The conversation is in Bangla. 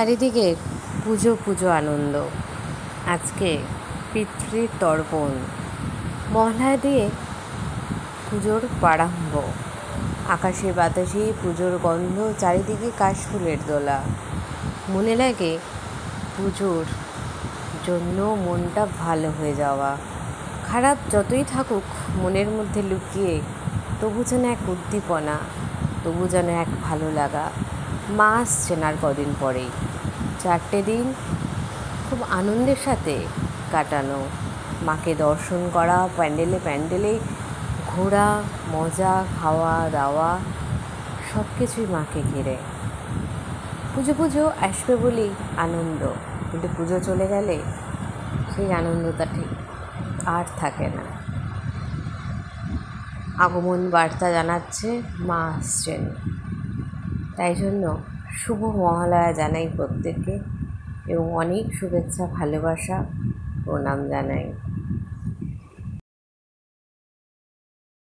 চারিদিকে পুজো পুজো আনন্দ। আজকে পিতৃতর্পণ, মহালয়া দিয়ে পুজোর প্রারম্ভ। আকাশে বাতাসে পুজোর গন্ধ, চারিদিকে কাশফুলের দোলা। মনে লাগে পুজোর জন্য মনটা ভালো হয়ে যাওয়া। খারাপ যতই থাকুক মনের মধ্যে লুকিয়ে, তবু যেন এক উদ্দীপনা, তবু যেন এক ভালো লাগা। মা আসছেন আর কদিন পরেই। 4টে দিন খুব আনন্দের সাথে কাটানো, মাকে দর্শন করা, প্যান্ডেলে প্যান্ডেলে ঘোরা, মজা, খাওয়া দাওয়া, সব কিছুই মাকে ঘিরে। পুজো পুজো আসবে বলেই আনন্দ, কিন্তু পুজো চলে গেলে সেই আনন্দটা ঠিক আর থাকে না। আগমন বার্তা জানাচ্ছে মা আসছেন, তাই জন্য শুভ মহালয়া জানাই প্রত্যেককে এবং অনেক শুভেচ্ছা, ভালোবাসা, প্রণাম জানাই।